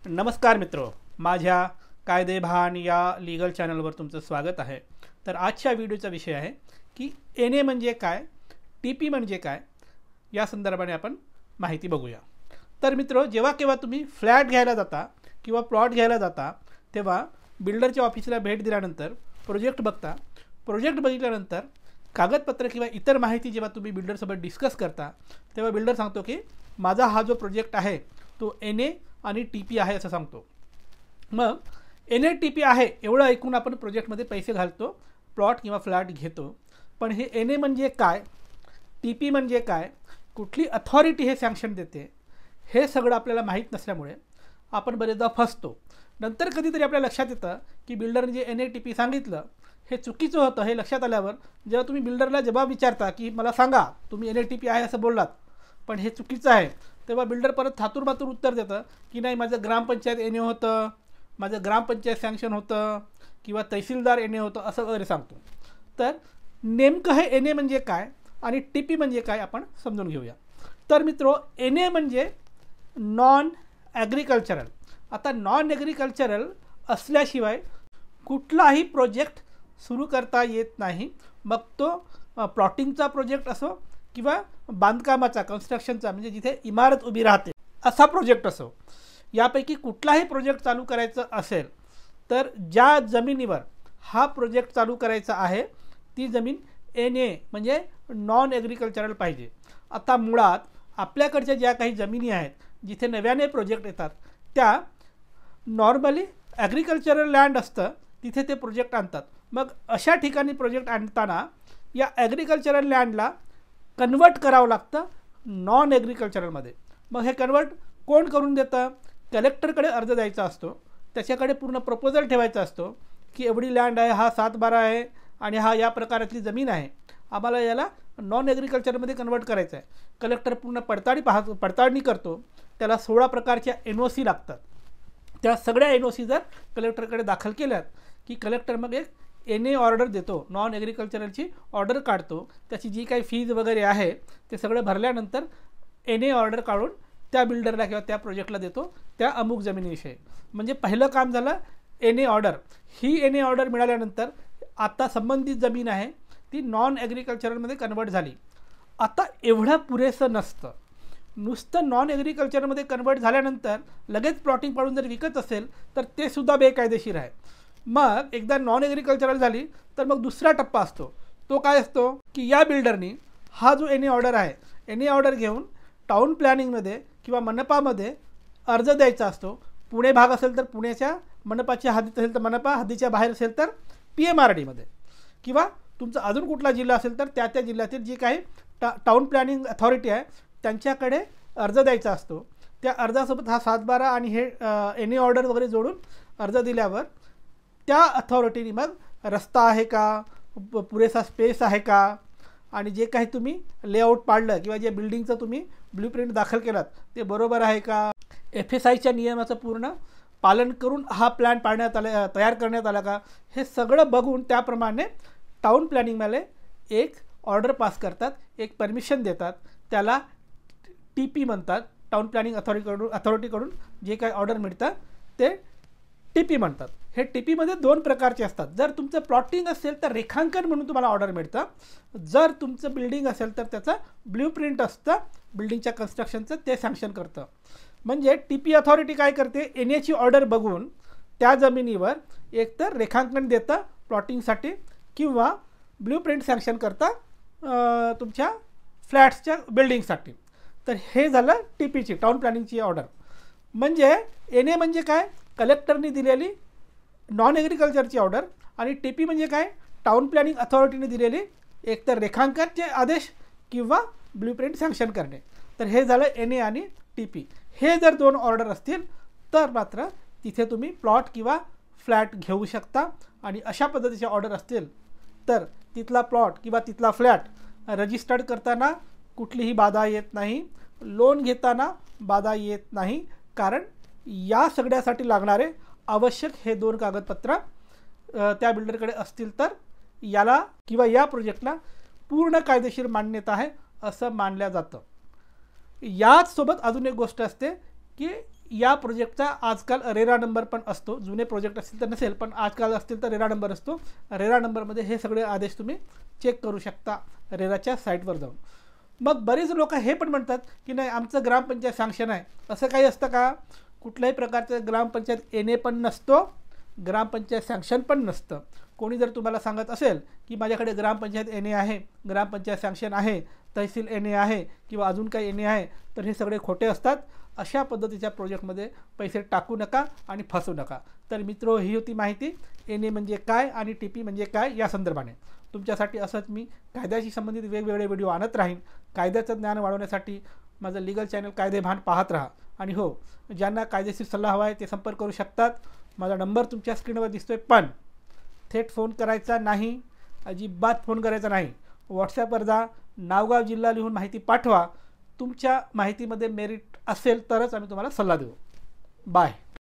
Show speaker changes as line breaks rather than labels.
नमस्कार मित्रो, माझ्या कायदेभान या लीगल चॅनलवर तुमचं स्वागत आहे। तर आजच्या व्हिडिओचा विषय आहे की एनए म्हणजे काय, टीपी म्हणजे काय, या संदर्भाने आपण माहिती बघूया। तर मित्रो, जेव्हा केव्हा तुम्ही फ्लॅट घ्यायला जाता किंवा प्लॉट घ्यायला जाता तेव्हा बिल्डरच्या ऑफिसला भेट दिल्यानंतर प्रोजेक्ट बघता। प्रोजेक्ट बघितल्यानंतर कागदपत्र किंवा इतर माहिती जेव्हा तुम्ही बिल्डरसोबत डिस्कस करता तेव्हा बिल्डर सांगतो की माझा हा जो प्रोजेक्ट आहे तो एनए आणि टीपी आहे असं सांगतो। मग एनए टीपी आहे एवढं ऐकून आपण प्रोजेक्टमध्ये पैसे घालतो, प्लॉट किंवा फ्लॅट घेतो। पण हे एनए म्हणजे काय, टीपी म्हणजे काय, कुठली अथॉरिटी हे सँक्शन देते, हे सगळं आपल्याला माहीत नसल्यामुळे आपण बरेचदा फसतो। नंतर कधीतरी आपल्या लक्षात येतं की बिल्डरने जे एनए टीपी सांगितलं हे चुकीचं होतं। हे लक्षात आल्यावर जेव्हा तुम्ही बिल्डरला जबाब विचारता की मला सांगा तुम्ही एनए टीपी आहे असं बोललात पण हे चुकीचं आहे, तेव्हा बिल्डर परत थातूरमातूर उत्तर देतं की नाही माझं ग्रामपंचायत एनए होतं, माझं ग्रामपंचायत सँक्शन होतं किंवा तहसीलदार एनए होतं असं वगैरे सांगतो। तर नेमकं हे एनए म्हणजे काय आणि टीपी म्हणजे काय आपण समजून घेऊया। तर मित्रो, एनए म्हणजे नॉन ॲग्रिकल्चरल। आता नॉन ॲग्रिकल्चरल असल्याशिवाय कुठलाही प्रोजेक्ट सुरू करता येत नाही। मग तो प्लॉटिंगचा प्रोजेक्ट असो किंवा बांधकामाचा, कन्स्ट्रक्शनचा म्हणजे जिथे इमारत उभी राहते असा प्रोजेक्ट असो, यापैकी कुठलाही प्रोजेक्ट चालू करायचं असेल तर ज्या जमिनीवर हा प्रोजेक्ट चालू करायचा आहे ती जमीन एनए म्हणजे नॉन ॲग्रिकल्चरल पाहिजे। आता मुळात आपल्याकडच्या ज्या काही जमिनी आहेत जिथे नव्याने प्रोजेक्ट येतात त्या नॉर्मली ॲग्रिकल्चरल लँड असतं, तिथे ते प्रोजेक्ट आणतात। मग अशा ठिकाणी प्रोजेक्ट आणताना या ॲग्रिकल्चरल लँडला कन्वर्ट करावं लागतं नॉन ॲग्रिकल्चरलमध्ये। मग हे कन्वर्ट कोण करून देतं? कलेक्टरकडे अर्ज द्यायचा असतो, त्याच्याकडे पूर्ण प्रपोजल ठेवायचा असतो की एवढी लँड आहे, हा 7/12 आहे आणि हा या प्रकारातली जमीन आहे, आम्हाला याला नॉन ॲग्रिकल्चरमध्ये कन्वर्ट करायचं आहे। कलेक्टर पूर्ण पडताळणी करतो, त्याला 16 प्रकारच्या NOC लागतात। त्या सगळ्या NOC जर कलेक्टरकडे दाखल केल्यात की कलेक्टर मग एक एनए ऑर्डर देतो, नॉन ॲग्रिकल्चरलची ऑर्डर काढतो। त्याची जी काही फीज वगैरे आहे ते सगळं भरल्यानंतर एनए ऑर्डर काढून त्या बिल्डरला किंवा त्या प्रोजेक्टला देतो त्या अमुक जमिनीविषयी। म्हणजे पहिलं काम झालं एनए ऑर्डर। ही एनए ऑर्डर मिळाल्यानंतर आता संबंधित जमीन आहे ती नॉन ॲग्रिकल्चरलमध्ये कन्वर्ट झाली। आता एवढं पुरेसं नसतं, नुसतं नॉन ॲग्रिकल्चरमध्ये कन्वर्ट झाल्यानंतर लगेच प्लॉटिंग पाडून जर विकत असेल तर ते सुद्धा बेकायदेशीर आहे। मग एकदा नॉन ॲग्रिकल्चरल झाली तर मग दुसरा टप्पा असतो, तो काय असतो की या बिल्डरनी हा जो एनए ऑर्डर आहे, एनए ऑर्डर घेऊन टाउन प्लॅनिंगमध्ये किंवा मनपामध्ये अर्ज द्यायचा असतो। पुणे भाग असेल तर पुण्याच्या मनपाच्या हद्दीत असेल तर मनपा, हद्दीच्या बाहेर असेल तर PMRDमध्ये, किंवा तुमचा अजून कुठला जिल्हा असेल तर त्या त्या जिल्ह्यातील जी काही टाउन प्लॅनिंग अथॉरिटी आहे त्यांच्याकडे अर्ज द्यायचा असतो। त्या अर्जासोबत हा 7/12 आणि हे एनए ऑर्डर वगैरे जोडून अर्ज दिल्यावर त्या अथॉरिटीने मग रस्ता आहे का, पुरेसा स्पेस आहे का, आणि जे काही तुम्ही लेआउट पाडलं किंवा जे बिल्डिंगचं तुम्ही ब्ल्यूप्रिंट दाखल केलात ते बरोबर आहे का, FSIच्या नियमाचं पूर्ण पालन करून हा प्लॅन पाडण्यात आला, तयार करण्यात आला का, हे सगळं बघून त्याप्रमाणे टाउन प्लॅनिंगवाले एक ऑर्डर पास करतात, एक परमिशन देतात, त्याला टीपी म्हणतात। टाउन प्लॅनिंग अथॉरिटीकडून जे काही ऑर्डर मिळतात ते टीपी म्हणतात। हे टीपीमध्ये 2 प्रकारचे असतात। जर तुमचं प्लॉटिंग असेल तर रेखांकन म्हणून तुम्हाला ऑर्डर मिळतं, जर तुमचं बिल्डिंग असेल तर त्याचं ब्ल्यूप्रिंट असतं बिल्डिंगच्या कन्स्ट्रक्शनचं, ते सँक्शन करतं। म्हणजे टीपी अथॉरिटी काय करते, एनएची ऑर्डर बघून त्या जमिनीवर एकतर रेखांकन देतं प्लॉटिंगसाठी किंवा ब्ल्यूप्रिंट सँक्शन करता तुमच्या फ्लॅट्सच्या बिल्डिंगसाठी। तर हे झालं टीपीची, टाउन प्लॅनिंगची ऑर्डर। म्हणजे एनए म्हणजे काय, कलेक्टरने दिलेली नॉन ॲग्रिकल्चरची ऑर्डर, आणि टीपी म्हणजे काय, टाउन प्लॅनिंग अथॉरिटीने दिलेली एकतर रेखांकनचे आदेश किंवा ब्ल्यूप्रिंट सँक्शन करणे। तर हे झालं एनए आणि टीपी। हे जर 2 ऑर्डर असतील तर मात्र तिथे तुम्ही प्लॉट किंवा फ्लॅट घेऊ शकता, आणि अशा पद्धतीचे ऑर्डर असतील तर तिथला प्लॉट किंवा तिथला फ्लॅट रजिस्टर्ड करताना कुठलीही बाधा येत नाही, लोन घेताना बाधा येत नाही, कारण या सगळ्यासाठी लागणारे आवश्यक हे 2 कागदपत्र त्या बिल्डरकडे असतील तर याला किंवा या प्रोजेक्टला पूर्ण कायदेशीर मान्यता आहे असं मानलं जातं। याच सोबत अजून एक गोष्ट असते की या प्रोजेक्टचा आजकाल रेरा नंबर पण असतो. जुने प्रोजेक्ट असतील तर नसेल, पण आजकाल असतील तर रेरा नंबर असतो. रेरा नंबरमध्ये हे सगळे आदेश तुम्ही चेक करू शकता रेराच्या साईटवर जाऊन. मग बरेच लोक हे पण म्हणतात की नाही आमचं ग्रामपंचायत सँक्शन आहे. असं काही असतं का? कुठल्याही प्रकारचं ग्रामपंचायत एन ए पण नसतो, ग्रामपंचायत सँक्शन पण नसतं. कोणी जर तुम्हाला सांगत असेल की माझ्याकडे ग्रामपंचायत एन ए आहे, ग्रामपंचायत सँक्शन आहे, तहसील एन ए आहे किंवा अजून काही एन ए आहे, तर हे सगळे खोटे असतात. अशा पद्धतीच्या प्रोजेक्टमध्ये पैसे टाकू नका आणि फसू नका. तर मित्रो, ही होती माहिती एन ए म्हणजे काय आणि टी पी म्हणजे काय या संदर्भाने. तुमच्यासाठी असंच मी कायद्याशी संबंधित वेगवेगळे व्हिडिओ आणत राहीन. कायद्याचं ज्ञान वाढवण्यासाठी माझं लीगल चॅनल कायदे भान पाहत राहा. आणि हो, ज्यांना कायदेशीर सल्ला हवा आहे ते संपर्क करू शकतात. माझा नंबर तुमच्या स्क्रीनवर दिसतोय, पण थेट फोन करायचा नाही, अजिबात फोन करायचा नाही. व्हॉट्सॲपवर जा, नावगाव जिल्हा लिहून माहिती पाठवा. तुमच्या माहितीमध्ये मेरिट असेल तरच आम्ही तुम्हाला सल्ला देऊ. बाय.